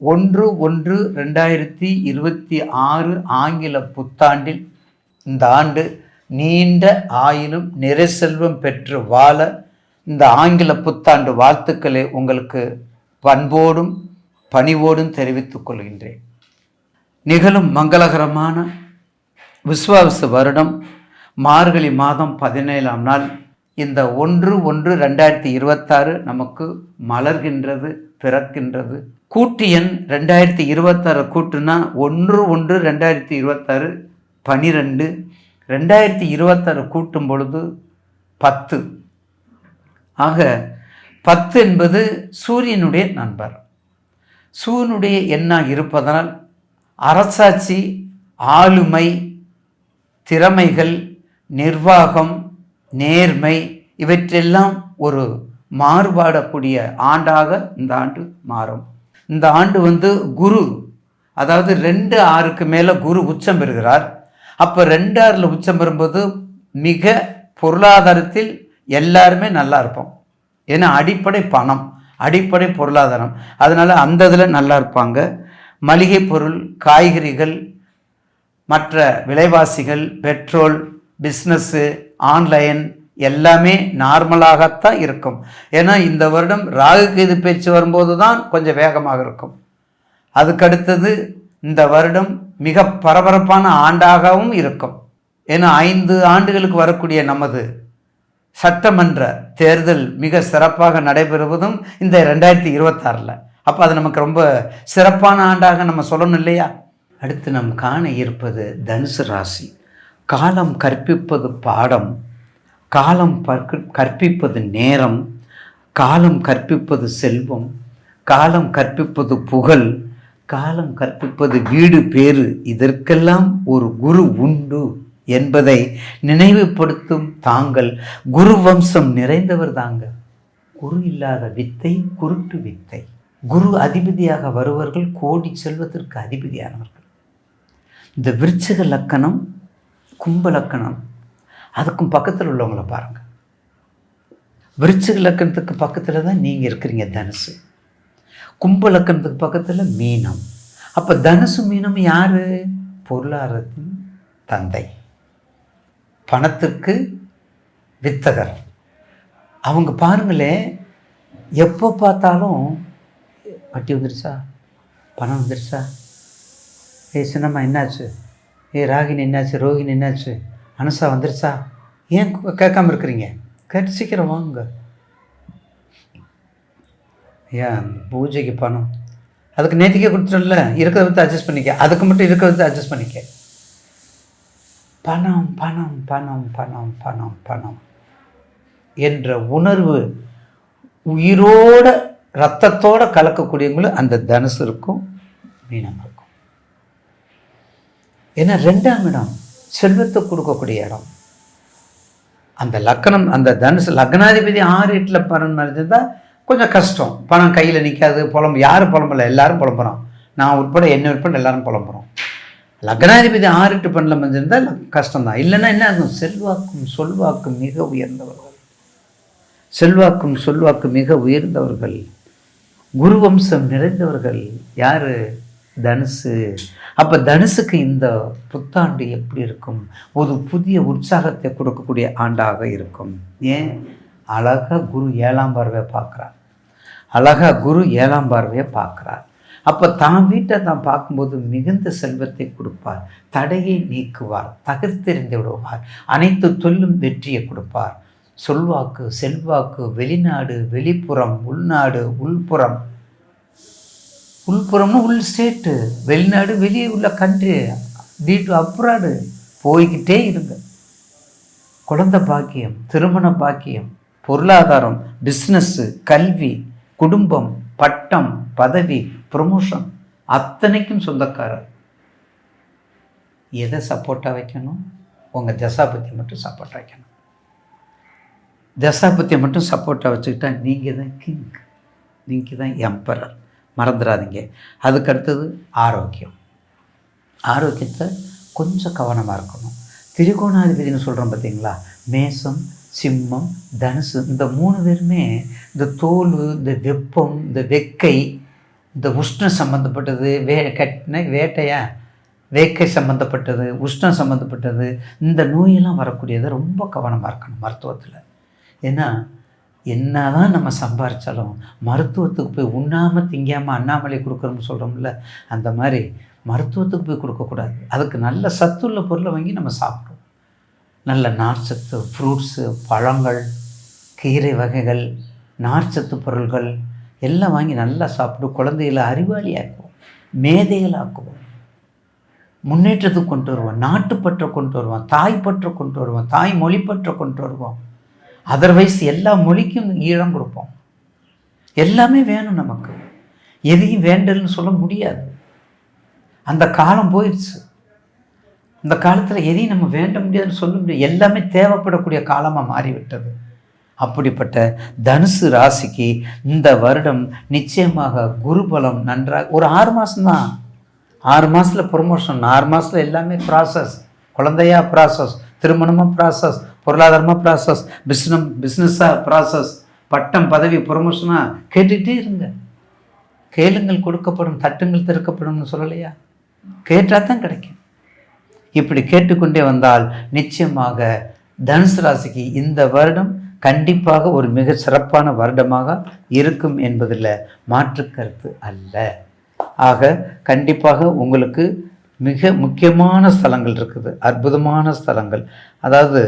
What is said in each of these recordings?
1/1/2026 ஆங்கில புத்தாண்டில் இந்த ஆண்டு நீண்ட ஆயிலும் நிறை செல்வம் பெற்று வாழ இந்த ஆங்கில புத்தாண்டு வாழ்த்துக்களை உங்களுக்கு பண்போடும் பணிவோடும் தெரிவித்துக் கொள்கின்றேன். நிகழும் மங்களகரமான விஸ்வாவசு வருடம் மார்கழி மாதம் 17ஆம் நாள் இந்த 1/1/2026 நமக்கு மலர்கின்றது, பிறக்கின்றது. கூட்டு எண் 2026 கூட்டுனா 1/1/2026 12, 2026 கூட்டும் பொழுது 10. ஆக 10 என்பது சூரியனுடைய நண்பர். சூரியனுடைய எண்ணாக இருப்பதனால் அரசாட்சி, ஆளுமை, திறமைகள், நிர்வாகம், நேர்மை இவற்றெல்லாம் ஒரு மாறுபாடக்கூடிய ஆண்டாக இந்த ஆண்டு மாறும். இந்த ஆண்டு குரு, அதாவது 2/6க்கு மேலே குரு உச்சம் பெறுகிறார். அப்போ 2/6 உச்சம் பெறும்போது மிக பொருளாதாரத்தில் எல்லாருமே நல்லா இருப்போம். ஏன்னா அடிப்படை பணம், அடிப்படை பொருளாதாரம், அதனால் அந்த இதில் நல்லா இருப்பாங்க. மளிகை பொருள், காய்கறிகள், மற்ற விலைவாசிகள், பெட்ரோல், பிஸ்னஸ்ஸு, ஆன்லைன் எல்லாமே நார்மலாகத்தான் இருக்கும். ஏன்னா இந்த வருடம் ராகு கேது பேச்சு வரும்போது தான் கொஞ்சம் வேகமாக இருக்கும். அதுக்கடுத்தது இந்த வருடம் மிக பரபரப்பான ஆண்டாகவும் இருக்கும். ஏன்னா 5 ஆண்டுகளுக்கு வரக்கூடிய நமது சட்டமன்ற தேர்தல் மிக சிறப்பாக நடைபெறுவதும் இந்த 2026. அப்போ அது நமக்கு ரொம்ப சிறப்பான ஆண்டாக நம்ம சொல்லணும் இல்லையா? அடுத்து நம் காண இருப்பது தனுசு ராசி. காலம் கற்பிப்பது பாடம், காலம் கற்பிப்பது நேரம், காலம் கற்பிப்பது செல்வம், காலம் கற்பிப்பது புகழ், காலம் கற்பிப்பது வீடு பேறு. இதற்கெல்லாம் ஒரு குரு உண்டு என்பதை நினைவுபடுத்தும் தாங்கள் குரு வம்சம் நிறைந்தவர் தாங்க. குரு இல்லாத வித்தை குருட்டு வித்தை. குரு அதிபதியாக வருவர்கள் கோடி செல்வத்திற்கு அதிபதியானவர்கள். இந்த விருச்சிக லக்கணம், கும்ப லக்கணம், அதுக்கும் பக்கத்தில் உள்ளவங்கள பாருங்கள். விருச்சிக லக்கணத்துக்கு பக்கத்தில் தான் நீங்கள் இருக்கிறீங்க தனுசு. கும்ப லக்கணத்துக்கு பக்கத்தில் மீனம். அப்போ தனுசு மீனம் யார்? பொருளாதாரத்தின் தந்தை, பணத்துக்கு வித்தகர். அவங்க பாருங்களே, எப்போ பார்த்தாலும் வட்டி வந்துருச்சா, பணம் வந்துருச்சா, சின்னம்மா என்னாச்சு, ராகினி என்னாச்சு, ரோகிணி என்னாச்சு, அனுசா வந்துருச்சா, ஏன் கேட்காம இருக்கிறீங்க? கேட்டு சீக்கிரம் வாங்க. ஏன் பூஜைக்கு பணம், அதுக்கு நேற்றுக்கே கொடுத்துட்டோம்ல, இருக்கிறத வச்சு அட்ஜஸ்ட் பண்ணிக்க, அதுக்கு மட்டும் இருக்கிறத வச்சு அட்ஜஸ்ட் பண்ணிக்க. பணம் பணம் பணம் பணம் பணம் பணம் என்ற உணர்வு உயிரோட ரத்தத்தோடு கலக்கக்கூடியவங்களும் அந்த தனுசு இருக்கும், மீனம் இருக்கும். ஏன்னா 2ஆம் இடம் செல்வத்தை கொடுக்கக்கூடிய இடம். அந்த லக்கணம், அந்த தனுசு லக்னாதிபதி 6 8 பணம் இருந்தால் கொஞ்சம் கஷ்டம். பணம் கையில் நிற்காது, யார் புலம்பல, எல்லாரும் புலம்புறோம். நான் உட்பட என்ன உட்பட எல்லாரும் புலம்புறோம். லக்னாதிபதி 6 8 பண்ணல இருந்தால் கஷ்டம்தான். இல்லைன்னா என்ன ஆகும்? செல்வாக்கும் சொல்வாக்கும் மிக உயர்ந்தவர்கள், செல்வாக்கும் சொல்வாக்கு மிக உயர்ந்தவர்கள், குரு வம்சம் நிறைந்தவர்கள் யார்? தனுசு. அப்போ தனுசுக்கு இந்த புத்தாண்டு எப்படி இருக்கும்? ஒரு புதிய உற்சாகத்தை கொடுக்கக்கூடிய ஆண்டாக இருக்கும். ஏன்? அழகாக குரு 7ஆம் பார்வையை பார்க்குறார். அழகாக குரு 7ஆம் பார்வையை பார்க்குறார். அப்போ தான் வீட்டை தான் பார்க்கும்போது மிகுந்த செல்வத்தை கொடுப்பார், தடையை நீக்குவார், தகர்த்தெறிந்து விடுவார், அனைத்து தொல்லும் வெற்றியை கொடுப்பார். சொல்வாக்கு, செல்வாக்கு, வெளிநாடு, வெளிப்புறம், உள்நாடு, உள்புறம். உள்புறம்னு உள் ஸ்டேட்டு, வெளிநாடு வெளியே உள்ள கண்ட்ரி, டீட்டு அப்ராடு போய்கிட்டே இருங்க. குழந்தை பாக்கியம், திருமண பாக்கியம், பொருளாதாரம், பிஸ்னஸ்ஸு, கல்வி, குடும்பம், பட்டம், பதவி, ப்ரொமோஷன் அத்தனைக்கும் சொந்தக்காரர். எதை சப்போர்ட்டாக வைக்கணும்? உங்கள் தசாபத்தியை மட்டும் சப்போர்ட்டாக வைக்கணும். தசாபத்தியை மட்டும் சப்போர்ட்டாக வச்சுக்கிட்டா நீங்கள் தான் கிங், நீங்கள் தான் எம்பரர். மறந்துடாதீங்க. அதுக்கடுத்தது ஆரோக்கியம். ஆரோக்கியத்தை கொஞ்சம் கவனமாக இருக்கணும். திரிகோணாதிபதினு சொல்கிறோம் பார்த்தீங்களா? மேசம், சிம்மம், தனுசு, இந்த 3 பேருமே இந்த தோல், இந்த வெப்பம், இந்த வெக்கை, இந்த உஷ்ணம் சம்மந்தப்பட்டது, வேட்டையா வேக்கை சம்மந்தப்பட்டது, உஷ்ணம் சம்மந்தப்பட்டது, இந்த நோயெல்லாம் வரக்கூடியது ரொம்ப கவனமாக இருக்கணும் மருத்துவத்தில். ஏன்னா என்னதான் நம்ம சம்பாரித்தாலும் மருத்துவத்துக்கு போய் உண்ணாமல் திங்காமல் அண்ணாமலை கொடுக்குறோம்னு சொல்கிறோம்ல, அந்த மாதிரி மருத்துவத்துக்கு போய் கொடுக்கக்கூடாது. அதுக்கு நல்ல சத்துள்ள பொருளை வாங்கி நம்ம சாப்பிடுவோம். நல்ல நார்ச்சத்து ஃப்ரூட்ஸு, பழங்கள், கீரை வகைகள், நார்ச்சத்து பொருள்கள் எல்லாம் வாங்கி நல்லா சாப்பிட்டு குழந்தைகளை அறிவாளி ஆக்குவோம், மேதைகள் ஆக்குவோம், முன்னேற்றத்துக்கு கொண்டு வருவோம், நாட்டுப்பற்றை கொண்டு வருவோம், தாய்ப்பற்றை கொண்டு வருவோம், தாய் மொழிப்பற்றை கொண்டு வருவோம். அதர்வைஸ் எல்லா மொழிக்கும் ஈழம் கொடுப்போம். எல்லாமே வேணும் நமக்கு, எதையும் வேண்டல்னு சொல்ல முடியாது. அந்த காலம் போயிடுச்சு. இந்த காலத்தில் எதையும் நம்ம வேண்ட முடியாதுன்னு சொல்ல முடியாது. எல்லாமே தேவைப்படக்கூடிய காலமாக மாறிவிட்டது. அப்படிப்பட்ட தனுசு ராசிக்கு இந்த வருடம் நிச்சயமாக குருபலம் நன்றாக ஒரு 6 மாதம்தான். 6 மாதத்தில் ப்ரொமோஷன், 6 மாதத்தில் எல்லாமே ப்ராசஸ். குழந்தையா ப்ராசஸ், திருமணமாக ப்ராசஸ், பொருளாதாரமாக ப்ராசஸ், பிஸ்னஸாக ப்ராசஸ், பட்டம் பதவி ப்ரொமோஷனாக. கேட்டுகிட்டே இருங்க. கேளுங்கள் கொடுக்கப்படும், தட்டுங்கள் திறக்கப்படும்னு சொல்லலையா? கேட்டால் தான் கிடைக்கும். இப்படி கேட்டுக்கொண்டே வந்தால் நிச்சயமாக தனுசு ராசிக்கு இந்த வருடம் கண்டிப்பாக ஒரு மிக சிறப்பான வருடமாக இருக்கும் என்பதில் மாற்று கருத்து அல்ல. ஆக கண்டிப்பாக உங்களுக்கு மிக முக்கியமான ஸ்தலங்கள் இருக்குது, அற்புதமான ஸ்தலங்கள். அதாவது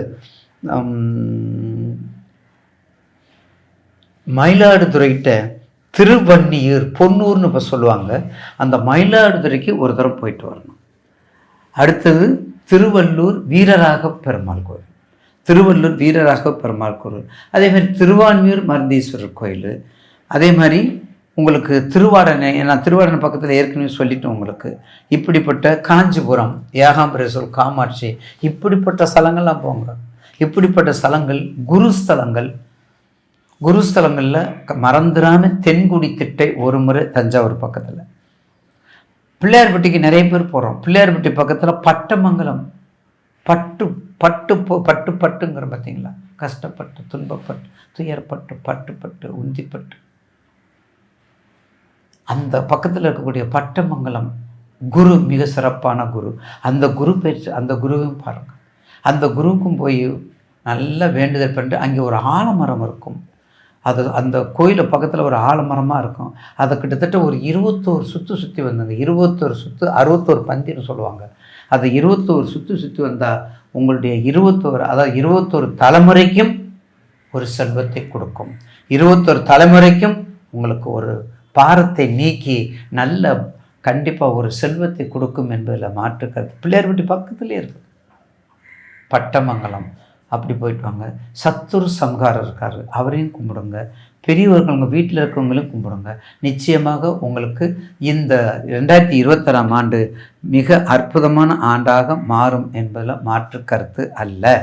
மயிலாடுதுறைகிட்ட திருவன்னியூர், பொன்னூர்னு இப்போ சொல்லுவாங்க. அந்த மயிலாடுதுறைக்கு ஒரு தடவை போயிட்டு வரணும். அடுத்தது திருவள்ளூர் வீரராக பெருமாள் கோயில், திருவள்ளூர் வீரராக பெருமாள் கோயில். அதே மாதிரி திருவான்மியூர் மருந்தீஸ்வரர் கோயில். அதே மாதிரி உங்களுக்கு திருவாடனை, நான் திருவாடனை பக்கத்தில் ஏற்கனவே சொல்லிட்டேன் உங்களுக்கு. இப்படிப்பட்ட காஞ்சிபுரம், ஏகாம்பரேஸ்வரர், காமாட்சி, இப்படிப்பட்ட ஸ்தலங்கள்லாம் போங்க. இப்படிப்பட்ட ஸ்தலங்கள் குருஸ்தலங்கள். குருஸ்தலங்களில் மறந்துடாமல் தென்குடி திட்டை ஒரு முறை, தஞ்சாவூர் பக்கத்தில். பிள்ளையார்பட்டிக்கு நிறைய பேர் போகிறோம். பிள்ளையார்பட்டி பக்கத்தில் பட்டமங்கலம், பட்டுங்கிற பார்த்தீங்களா? கஷ்டப்பட்டு, துன்பப்பட்டு, துயரப்பட்டு, பட்டு உந்திப்பட்டு, அந்த பக்கத்தில் இருக்கக்கூடிய பட்டமங்கலம் குரு மிக சிறப்பான குரு. அந்த குரு பயிற்சி, அந்த குருவையும் பாருங்கள். அந்த குருவுக்கும் போய் நல்ல வேண்டுதல் பண்ணிட்டு, அங்கே ஒரு ஆலமரம் இருக்கும். அது அந்த கோயிலை பக்கத்தில் ஒரு ஆலமரமாக இருக்கும். அதை கிட்டத்தட்ட ஒரு 21 சுற்றி வந்தாங்க. 21 சுற்று 61 பந்தின்னு சொல்லுவாங்க. அது 21 சுற்றி வந்தால் உங்களுடைய 21, அதாவது 21 தலைமுறைக்கும் ஒரு செல்வத்தை கொடுக்கும். 21 தலைமுறைக்கும் உங்களுக்கு ஒரு பாரத்தை நீக்கி நல்ல கண்டிப்பாக ஒரு செல்வத்தை கொடுக்கும் என்பதில் மாற்றுக்கிறது. பிள்ளையார்பட்டி பக்கத்துலேயே இருக்குது பட்டமங்கலம். அப்படி போயிட்டு வாங்க. சத்துரு சம்ஹாரர் இருக்கார், அவரையும் கும்பிடுங்க. பெரியவர்கள் உங்கள் வீட்டில் இருக்கவங்களையும் கும்பிடுங்க. நிச்சயமாக உங்களுக்கு இந்த 2026ஆம் ஆண்டு மிக அற்புதமான ஆண்டாக மாறும் என்பதில் மாற்று கருத்து அல்ல.